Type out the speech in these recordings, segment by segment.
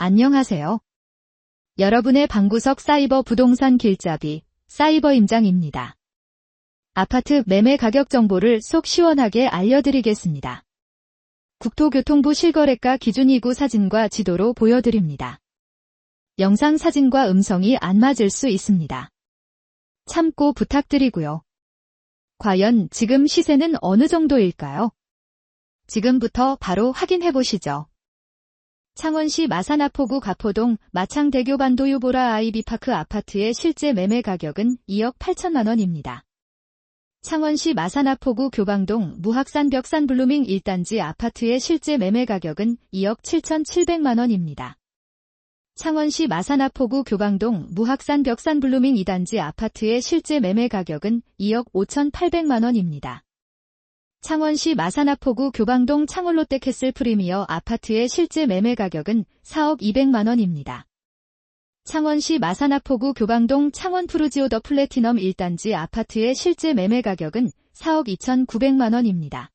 안녕하세요. 여러분의 방구석 사이버 부동산 길잡이 사이버 임장입니다. 아파트 매매 가격 정보를 속 시원하게 알려드리겠습니다. 국토교통부 실거래가 기준 2구 사진과 지도로 보여드립니다. 영상 사진과 음성이 안 맞을 수 있습니다. 참고 부탁드리고요. 과연 지금 시세는 어느 정도일까요? 지금부터 바로 확인해 보시죠. 창원시 마산아포구 가포동 마창대교 반도유보라 아이비파크 아파트의 실제 매매 가격은 2억 8천만 원입니다. 창원시 마산아포구 교방동 무학산 벽산 블루밍 1단지 아파트의 실제 매매 가격은 2억 7,700만 원입니다. 창원시 마산아포구 교방동 무학산 벽산 블루밍 2단지 아파트의 실제 매매 가격은 2억 5,800만 원입니다. 창원시 마산아포구 교방동 창원롯데캐슬 프리미어 아파트의 실제 매매 가격은 4억 200만 원입니다. 창원시 마산아포구 교방동 창원푸르지오 더 플래티넘 1단지 아파트의 실제 매매 가격은 4억 2,900만 원입니다.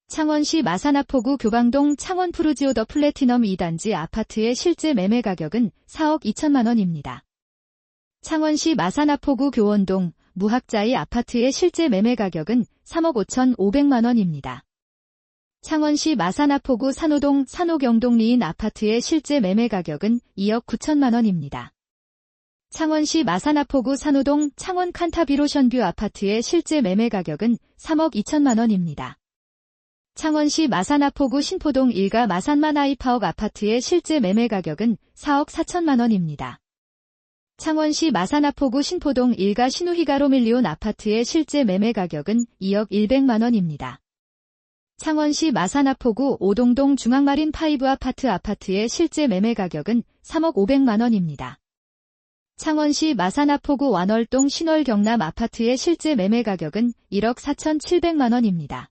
창원시 마산아포구 교방동 창원푸르지오 더 플래티넘 2단지 아파트의 실제 매매 가격은 4억 2천만 원입니다. 창원시 마산아포구 교원동 무학자이 아파트의 실제 매매 가격은 3억 5,500만 원입니다. 창원시 마산아포구 산호동 산호경동 리인 아파트의 실제 매매 가격은 2억 9천만 원입니다. 창원시 마산아포구 산호동 창원 칸타비로션뷰 아파트의 실제 매매 가격은 3억 2천만 원입니다. 창원시 마산아포구 신포동 일가 마산만아이파억 아파트의 실제 매매 가격은 4억 4천만 원입니다. 창원시 마산아포구 신포동 일가 시누히가로밀리온 아파트의 실제 매매 가격은 2억 100만 원입니다. 창원시 마산아포구 오동동 중앙마린 파이브 아파트의 실제 매매 가격은 3억 500만 원입니다. 창원시 마산아포구 완월동 신월경남 아파트의 실제 매매 가격은 1억 4,700만 원입니다.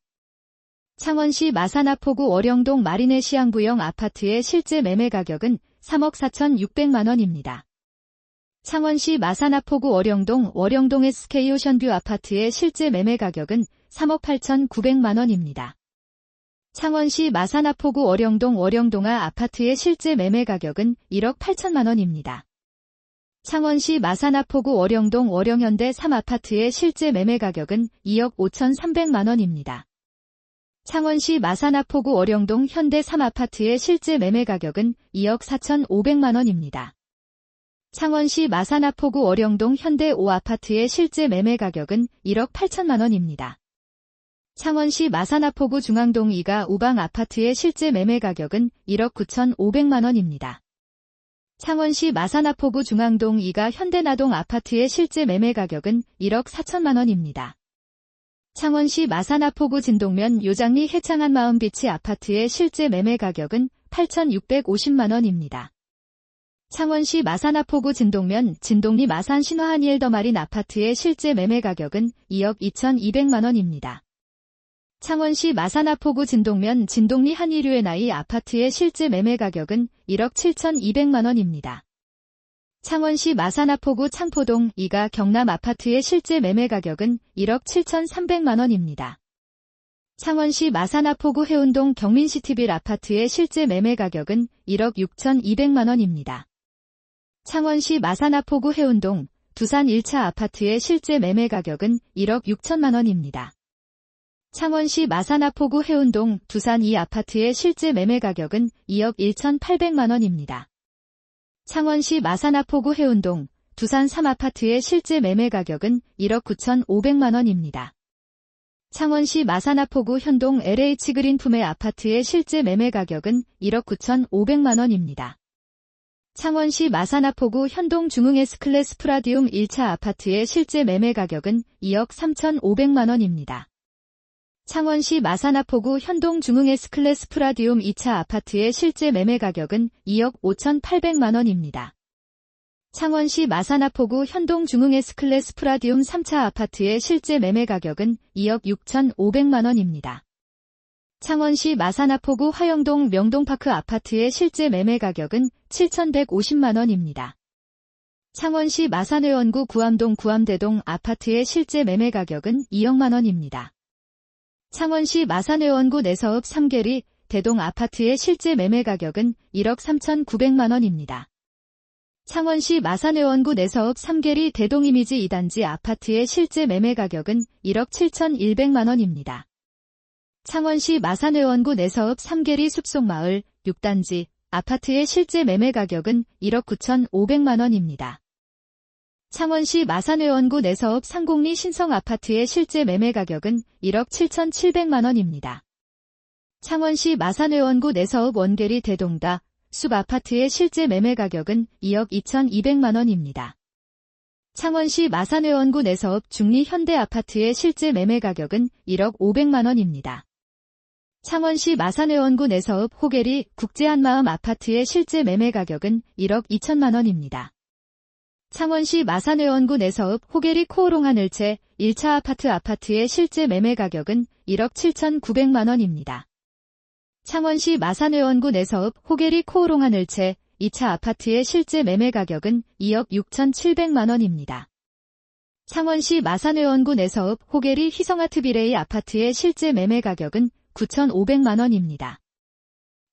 창원시 마산아포구 월영동 마리네 시향부영 아파트의 실제 매매 가격은 3억 4,600만 원입니다. 창원시 마산아포구 월영동 SK오션뷰 아파트의 실제 매매 가격은 3억 8,900만 원입니다. 창원시 마산아포구 월영동아 아파트의 실제 매매 가격은 1억 8천만 원입니다. 창원시 마산아포구 월영동 월영현대 3 아파트의 실제 매매 가격은 2억 5,300만 원입니다. 창원시 마산아포구 월영동 현대 3 아파트의 실제 매매 가격은 2억 4,500만 원입니다. 창원시 마산아포구 월영동 현대 5 아파트의 실제 매매 가격은 1억 8천만 원입니다. 창원시 마산아포구 중앙동 2가 우방 아파트의 실제 매매 가격은 1억 9,500만 원입니다. 창원시 마산아포구 중앙동 2가 현대나동 아파트의 실제 매매 가격은 1억 4천만 원입니다. 창원시 마산아포구 진동면 요장리 해창한 마음비치 아파트의 실제 매매 가격은 8,650만 원입니다. 창원시 마산아포구 진동면 진동리 마산 신화하니엘 더마린 아파트의 실제 매매 가격은 2억 2,200만 원입니다. 창원시 마산아포구 진동면 진동리 한이류에나이 아파트의 실제 매매 가격은 1억 7,200만 원입니다. 창원시 마산아포구 창포동 2가 경남 아파트의 실제 매매 가격은 1억 7,300만 원입니다. 창원시 마산아포구 해운동 경민시티빌 아파트의 실제 매매 가격은 1억 6,200만 원입니다. 창원시 마산아포구 해운동 두산 1차 아파트의 실제 매매 가격은 1억 6천만 원입니다. 창원시 마산아포구 해운동 두산 2 아파트의 실제 매매 가격은 2억 1,800만 원입니다. 창원시 마산아포구 해운동 두산 3 아파트의 실제 매매 가격은 1억 9,500만 원입니다. 창원시 마산아포구 현동 LH 그린 품의 아파트의 실제 매매 가격은 1억 9,500만 원입니다. 창원시 마산아포구 현동 중흥 S클래스 프라디움 1차 아파트의 실제 매매 가격은 2억 3,500만 원입니다. 창원시 마산아포구 현동 중흥 S클래스 프라디움 2차 아파트의 실제 매매 가격은 2억 5,800만 원입니다. 창원시 마산아포구 현동 중흥 S클래스 프라디움 3차 아파트의 실제 매매 가격은 2억 6,500만 원입니다. 창원시 마산아포구 화영동 명동파크 아파트의 실제 매매 가격은 7,150만 원입니다. 창원시 마산회원구 구암동 구암대동 아파트의 실제 매매 가격은 2억만 원입니다. 창원시 마산회원구 내서읍 삼계리 대동 아파트의 실제 매매 가격은 1억 3,900만 원입니다. 창원시 마산의원구 내서읍 3계리 대동 이미지 2단지 아파트의 실제 매매 가격은 1억 7,100만 원입니다. 창원시 마산의원구 내서읍 3계리 숲속마을 6단지 아파트의 실제 매매 가격은 1억 9,500만 원입니다. 창원시 마산의원구 내서읍 상곡리 신성아파트의 실제 매매 가격은 1억 7,700만 원입니다. 창원시 마산의원구 내서읍 원계리 대동다 숲 아파트의 실제 매매 가격은 2억 2,200만 원입니다. 창원시 마산의원구 내서읍 중리 현대 아파트의 실제 매매 가격은 1억 500만 원입니다. 창원시 마산의원구 내서읍 호계리 국제한마음 아파트의 실제 매매 가격은 1억 2천만 원입니다. 창원시 마산의원구 내서읍 호계리 코오롱 하늘채 1차 아파트의 실제 매매 가격은 1억 7,900만 원입니다. 창원시 마산의원구 내서읍 호계리 코오롱 하늘채 2차 아파트의 실제 매매 가격은 2억 6,700만 원입니다. 창원시 마산의원구 내서읍 호계리 희성아트 비레이 아파트의 실제 매매 가격은 9,500만 원입니다.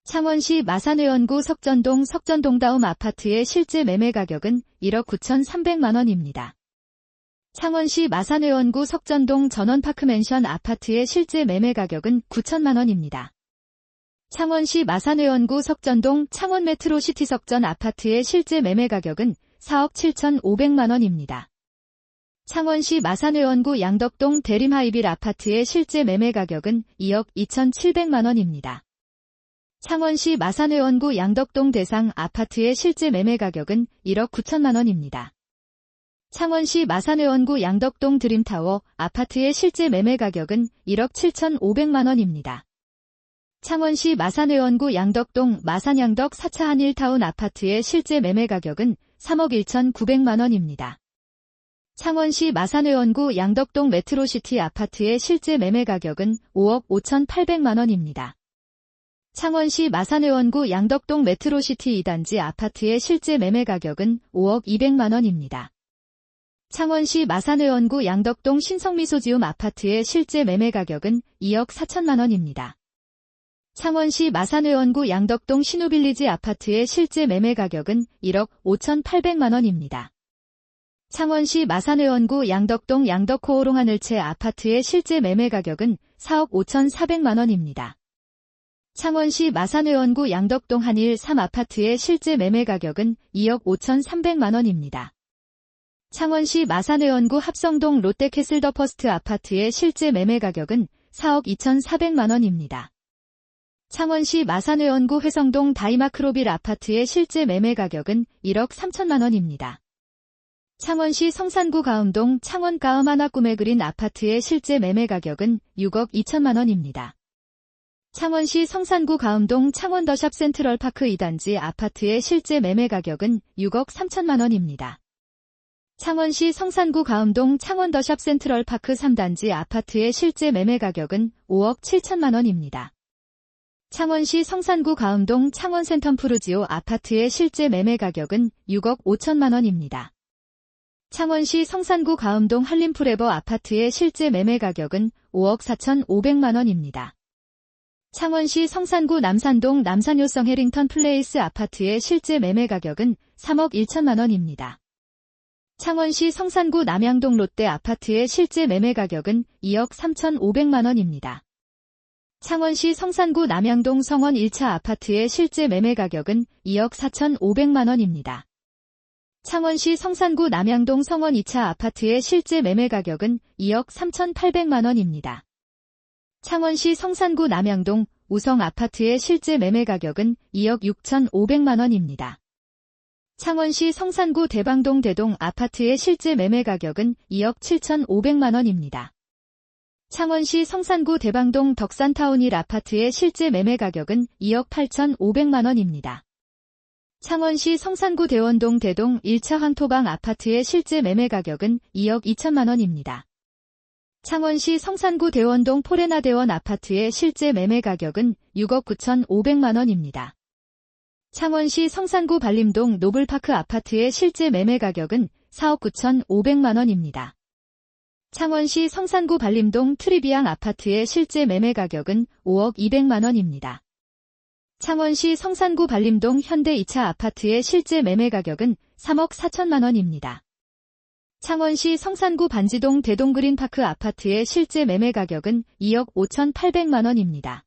창원시 마산의원구 석전동 석전동다움 아파트의 실제 매매 가격은 1억 9,300만 원입니다. 창원시 마산의원구 석전동 전원파크맨션 아파트의 실제 매매 가격은 9천만 원입니다. 창원시 마산의원구 석전동 창원메트로시티 석전 아파트의 실제 매매 가격은 4억 7,500만 원입니다. 창원시 마산의원구 양덕동 대림하이빌 아파트의 실제 매매 가격은 2억 2,700만 원입니다. 창원시 마산의원구 양덕동 대상 아파트의 실제 매매 가격은 1억 9천만 원입니다. 창원시 마산의원구 양덕동 드림타워 아파트의 실제 매매 가격은 1억 7,500만 원입니다. 창원시 마산의원구 양덕동 마산양덕 4차 한일타운 아파트의 실제 매매 가격은 3억 1,900만 원입니다. 창원시 마산의원구 양덕동 메트로시티 아파트의 실제 매매 가격은 5억 5,800만 원입니다. 창원시 마산의원구 양덕동 메트로시티 2단지 아파트의 실제 매매 가격은 5억 200만 원입니다. 창원시 마산의원구 양덕동 신성미소지움 아파트의 실제 매매 가격은 2억 4천만 원입니다. 창원시 마산의원구 양덕동 신우빌리지 아파트의 실제 매매 가격은 1억 5,800만 원입니다. 창원시 마산의원구 양덕동 양덕코오롱 하늘채 아파트의 실제 매매 가격은 4억 5,400만 원입니다. 창원시 마산의원구 양덕동 한일 3 아파트의 실제 매매 가격은 2억 5,300만 원입니다. 창원시 마산의원구 합성동 롯데캐슬더퍼스트 아파트의 실제 매매 가격은 4억 2,400만 원입니다. 창원시 마산의원구 회성동 다이마크로빌 아파트의 실제 매매 가격은 1억 3천만 원입니다. 창원시 성산구 가음동 창원가음 하나꿈의그린 아파트의 실제 매매 가격은 6억 2천만 원입니다. 창원시 성산구 가음동 창원더샵 센트럴파크 2단지 아파트의 실제 매매 가격은 6억 3천만 원입니다. 창원시 성산구 가음동 창원더샵 센트럴파크 3단지 아파트의 실제 매매 가격은 5억 7천만 원입니다. 창원시 성산구 가음동 창원센텀푸르지오 아파트의 실제 매매 가격은 6억 5천만 원입니다. 창원시 성산구 가음동 한림프레버 아파트의 실제 매매 가격은 5억 4,500만 원입니다. 창원시 성산구 남산동 남산요성 해링턴 플레이스 아파트의 실제 매매 가격은 3억 1천만 원입니다. 창원시 성산구 남양동 롯데 아파트의 실제 매매 가격은 2억 3,500만 원입니다. 창원시 성산구 남양동 성원 1차 아파트의 실제 매매 가격은 2억 4,500만 원입니다. 창원시 성산구 남양동 성원 2차 아파트의 실제 매매 가격은 2억 3,800만 원입니다. 창원시 성산구 남양동 우성 아파트의 실제 매매 가격은 2억 6,500만 원입니다. 창원시 성산구 대방동 대동 아파트의 실제 매매 가격은 2억 7,500만 원입니다. 창원시 성산구 대방동 덕산타운 1 아파트의 실제 매매 가격은 2억 8,500만 원입니다. 창원시 성산구 대원동 대동 1차 황토방 아파트의 실제 매매 가격은 2억 2천만 원입니다. 창원시 성산구 대원동 포레나대원 아파트의 실제 매매 가격은 6억 9,500만 원입니다. 창원시 성산구 발림동 노블파크 아파트의 실제 매매 가격은 4억 9,500만 원입니다. 창원시 성산구 발림동 트리비앙 아파트의 실제 매매 가격은 5억 200만 원입니다. 창원시 성산구 발림동 현대 2차 아파트의 실제 매매 가격은 3억 4천만 원입니다. 창원시 성산구 반지동 대동그린파크 아파트의 실제 매매 가격은 2억 5,800만 원입니다.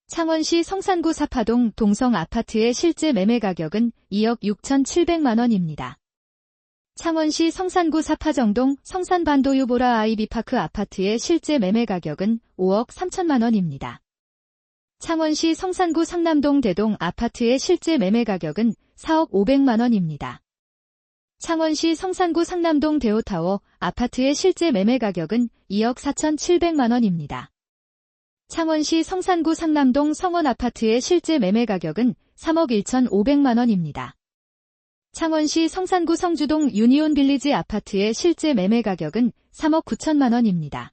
창원시 성산구 사파동 동성 아파트의 실제 매매 가격은 2억 6,700만 원입니다. 창원시 성산구 사파정동 성산반도유보라 아이비파크 아파트의 실제 매매 가격은 5억 3천만 원입니다. 창원시 성산구 상남동 대동 아파트의 실제 매매 가격은 4억 500만 원입니다. 창원시 성산구 상남동 대호타워 아파트의 실제 매매 가격은 2억 4,700만 원입니다. 창원시 성산구 상남동 성원 아파트의 실제 매매 가격은 3억 1,500만 원입니다. 창원시 성산구 성주동 유니온 빌리지 아파트의 실제 매매 가격은 3억 9천만 원입니다.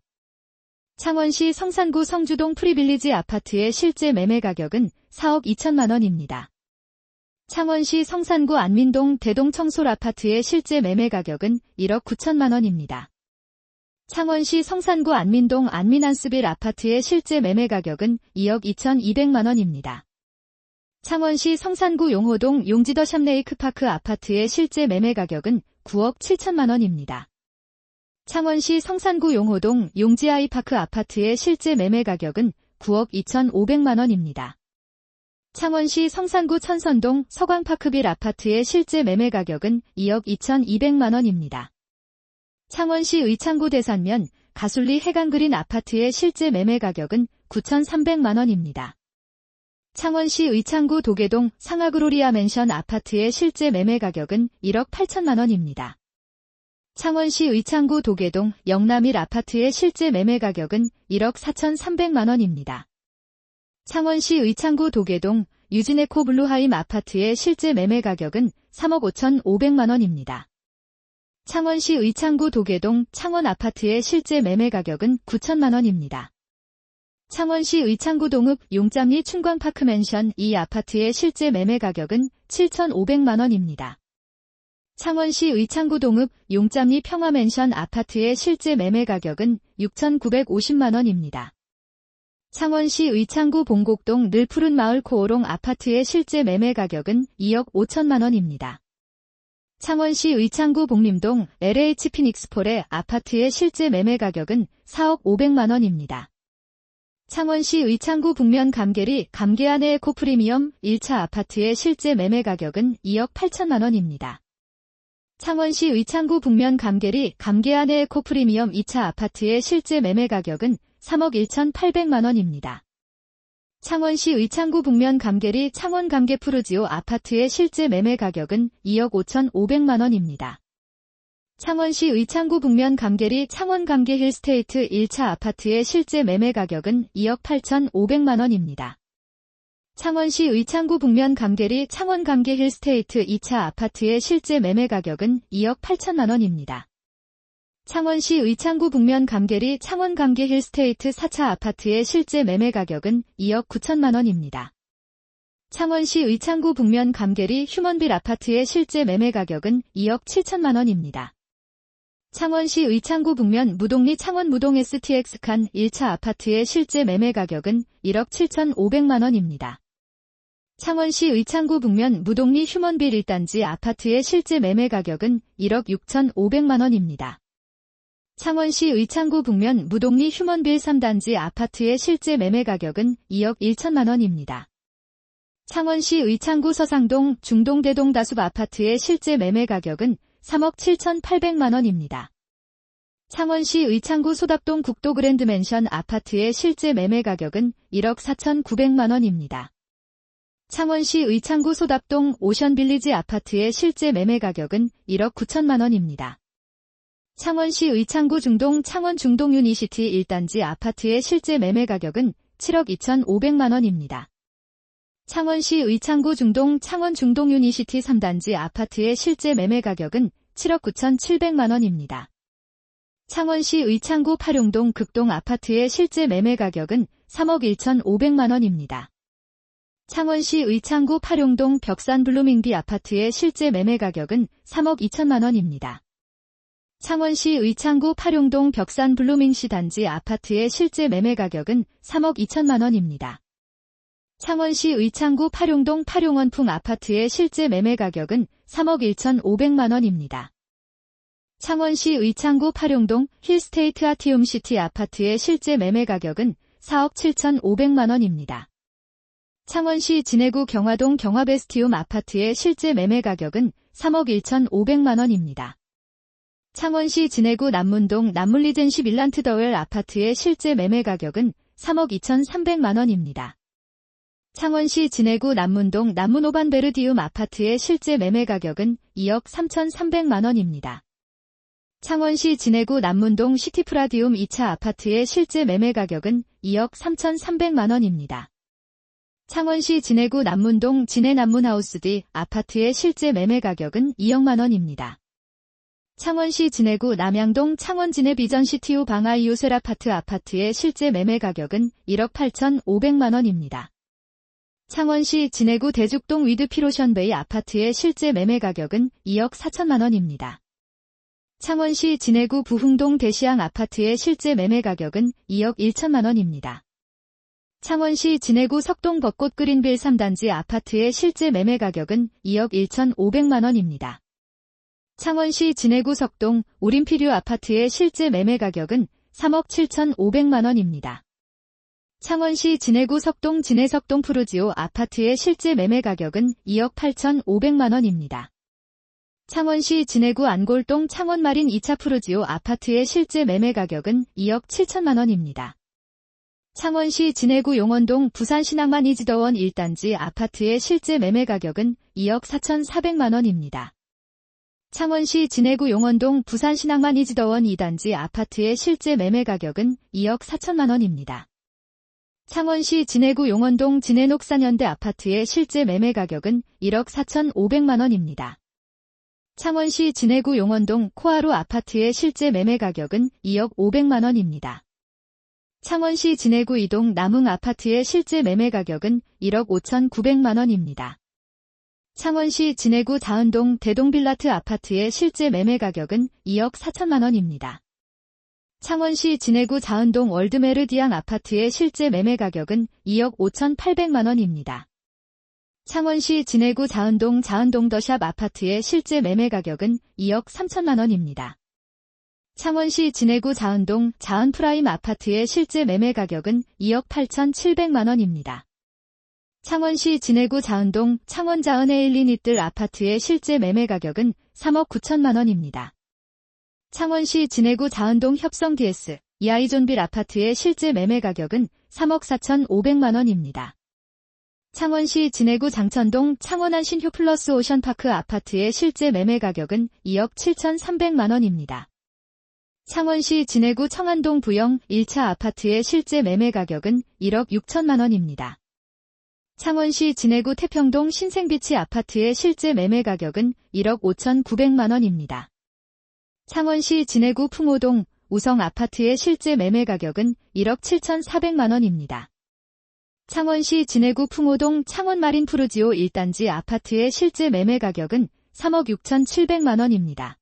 창원시 성산구 성주동 프리빌리지 아파트의 실제 매매 가격은 4억 2천만 원입니다. 창원시 성산구 안민동 대동 청솔 아파트의 실제 매매 가격은 1억 9천만 원입니다. 창원시 성산구 안민동 안민안스빌 아파트의 실제 매매 가격은 2억 2,200만 원입니다. 창원시 성산구 용호동 용지더 샵레이크파크 아파트의 실제 매매 가격은 9억 7천만 원입니다. 창원시 성산구 용호동 용지아이파크 아파트의 실제 매매 가격은 9억 2,500만 원입니다. 창원시 성산구 천선동 서광파크빌 아파트의 실제 매매 가격은 2억 2,200만 원입니다. 창원시 의창구 대산면 가솔리 해강그린 아파트의 실제 매매 가격은 9,300만 원입니다. 창원시 의창구 도계동 상하그로리아 맨션 아파트의 실제 매매 가격은 1억 8천만 원입니다. 창원시 의창구 도계동 영남일 아파트의 실제 매매 가격은 1억 4,300만 원입니다. 창원시 의창구 도계동 유진에코 블루하임 아파트의 실제 매매 가격은 3억 5,500만 원입니다. 창원시 의창구 도계동 창원 아파트의 실제 매매 가격은 9천만 원입니다. 창원시 의창구 동읍 용짬리 춘광파크 맨션 2 아파트의 실제 매매 가격은 7,500만 원입니다. 창원시 의창구 동읍 용짬리 평화맨션 아파트의 실제 매매 가격은 6,950만 원입니다. 창원시 의창구 봉곡동 늘푸른마을 코오롱 아파트의 실제 매매 가격은 2억 5천만 원입니다. 창원시 의창구 복림동 LH 피닉스폴의 아파트의 실제 매매 가격은 4억 500만 원입니다. 창원시 의창구 북면 감계리 감계안의 에코프리미엄 1차 아파트의 실제 매매 가격은 2억 8천만 원입니다. 창원시 의창구 북면 감계리 감계안의 에코프리미엄 2차 아파트의 실제 매매 가격은 3억 1,800만 원입니다. 창원시 의창구 북면 감계리 창원 감계 푸르지오 아파트의 실제 매매 가격은 2억 5,500만 원입니다. 창원시 의창구 북면 감계리 창원 감계 힐스테이트 1차 아파트의 실제 매매 가격은 2억 8,500만 원입니다. 창원시 의창구 북면 감계리 창원 감계 힐스테이트 2차 아파트의 실제 매매 가격은 2억 8천만 원입니다. 창원시 의창구 북면 감계리 창원 감계 힐스테이트 4차 아파트의 실제 매매 가격은 2억 9천만 원입니다. 창원시 의창구 북면 감계리 휴먼빌 아파트의 실제 매매 가격은 2억 7천만 원입니다. 창원시 의창구 북면 무동리 창원 무동 STX칸 1차 아파트의 실제 매매 가격은 1억 7,500만 원입니다. 창원시 의창구 북면 무동리 휴먼빌 1단지 아파트의 실제 매매 가격은 1억 6,500만 원입니다. 창원시 의창구 북면 무동리 휴먼빌 3단지 아파트의 실제 매매 가격은 2억 1천만 원입니다. 창원시 의창구 서상동 중동대동 다숲 아파트의 실제 매매 가격은 3억 7,800만 원입니다. 창원시 의창구 소답동 국도그랜드 맨션 아파트의 실제 매매 가격은 1억 4,900만 원입니다. 창원시 의창구 소답동 오션빌리지 아파트의 실제 매매 가격은 1억 9천만 원입니다. 창원시 의창구 중동 창원 중동 유니시티 1단지 아파트의 실제 매매 가격은 7억 2,500만 원입니다. 창원시 의창구 중동 창원 중동 유니시티 3단지 아파트의 실제 매매 가격은 7억 9,700만 원입니다. 창원시 의창구 파룡동 극동 아파트의 실제 매매 가격은 3억 1,500만 원입니다. 창원시 의창구 파룡동 벽산 블루밍비 아파트의 실제 매매 가격은 3억 2천만 원입니다. 창원시 의창구 파룡동 벽산 블루밍시 단지 아파트의 실제 매매 가격은 3억 2천만 원입니다. 창원시 의창구 파룡동 파룡원풍 아파트의 실제 매매 가격은 3억 1,500만원입니다. 창원시 의창구 파룡동 힐스테이트 아티움시티 아파트의 실제 매매 가격은 4억 7,500만원입니다. 창원시 진해구 경화동 경화베스티움 아파트의 실제 매매 가격은 3억 1,500만원입니다. 창원시 진해구 남문동 남물리젠시 밀란트더웰 아파트의 실제 매매 가격은 3억 2,300만원입니다. 창원시 진해구 남문동 남문오반베르디움 아파트의 실제 매매 가격은 2억 3,300만원입니다. 창원시 진해구 남문동 시티프라디움 2차 아파트의 실제 매매 가격은 2억 3,300만원입니다. 창원시 진해구 남문동 진해남문하우스 D 아파트의 실제 매매 가격은 2억만원입니다. 창원시 진해구 남양동 창원진해 비전시티우 방아이오셀 아파트의 실제 매매 가격은 1억 8,500만원입니다. 창원시 진해구 대죽동 위드피로션베이 아파트의 실제 매매 가격은 2억 4천만원입니다. 창원시 진해구 부흥동 대시양 아파트의 실제 매매 가격은 2억 1천만원입니다. 창원시 진해구 석동 벚꽃 그린빌 3단지 아파트의 실제 매매 가격은 2억 1,500만원입니다. 창원시 진해구 석동 오림피류 아파트의 실제 매매 가격은 3억 7,500만원입니다. 창원시 진해구 석동 진해석동 푸르지오 아파트의 실제 매매 가격은 2억 8,500만원입니다. 창원시 진해구 안골동 창원마린 2차 푸르지오 아파트의 실제 매매 가격은 2억 7천만원입니다. 창원시 진해구 용원동 부산신항만 이지더원 1단지 아파트의 실제 매매 가격은 2억 4,400만원입니다. 창원시 진해구 용원동 부산신항만 이지더원 2단지 아파트의 실제 매매 가격은 2억 4천만원입니다. 창원시 진해구 용원동 진해녹산현대 아파트의 실제 매매 가격은 1억 4,500만원입니다. 창원시 진해구 용원동 코아루 아파트의 실제 매매 가격은 2억 500만원입니다. 창원시 진해구 이동 남흥 아파트의 실제 매매 가격은 1억 5,900만원입니다. 창원시 진해구 자은동 대동빌라트 아파트의 실제 매매 가격은 2억 4천만원입니다. 창원시 진해구 자은동 월드메르디앙 아파트의 실제 매매 가격은 2억 5,800만원입니다. 창원시 진해구 자은동 자은동더샵 아파트의 실제 매매 가격은 2억 3천만원입니다. 창원시 진해구 자은동 자은프라임 아파트의 실제 매매 가격은 2억 8,700만원입니다. 창원시 진해구 자은동 창원자은에일리닛들 아파트의 실제 매매 가격은 3억 9천만원입니다. 창원시 진해구 자은동 협성DS 이아이존빌 아파트의 실제 매매 가격은 3억 4,500만원입니다. 창원시 진해구 장천동 창원한 신휴플러스 오션파크 아파트의 실제 매매 가격은 2억 7,300만원입니다. 창원시 진해구 청안동 부영 1차 아파트의 실제 매매 가격은 1억 6천만원입니다. 창원시 진해구 태평동 신생비치 아파트의 실제 매매 가격은 1억 5,900만원입니다. 창원시 진해구 풍호동 우성 아파트의 실제 매매 가격은 1억 7,400만원입니다. 창원시 진해구 풍호동 창원마린 푸르지오 1단지 아파트의 실제 매매 가격은 3억 6,700만원입니다.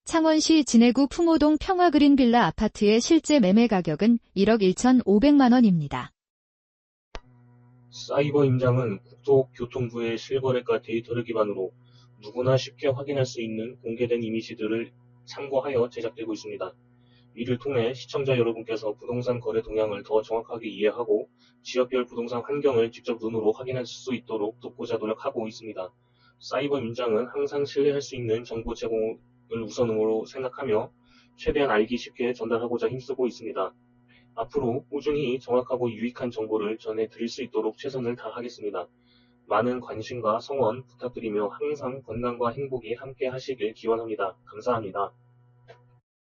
창원시 진해구 풍호동 평화그린빌라 아파트의 실제 매매 가격은 1억 1,500만원입니다. 사이버 임장은 국토교통부의 실거래가 데이터를 기반으로 누구나 쉽게 확인할 수 있는 공개된 이미지들을 참고하여 제작되고 있습니다. 이를 통해 시청자 여러분께서 부동산 거래 동향을 더 정확하게 이해하고 지역별 부동산 환경을 직접 눈으로 확인할 수 있도록 돕고자 노력하고 있습니다. 사이버 임장은 항상 신뢰할 수 있는 정보 제공을 우선으로 생각하며 최대한 알기 쉽게 전달하고자 힘쓰고 있습니다. 앞으로 꾸준히 정확하고 유익한 정보를 전해드릴 수 있도록 최선을 다하겠습니다. 많은 관심과 성원 부탁드리며 항상 건강과 행복이 함께 하시길 기원합니다. 감사합니다.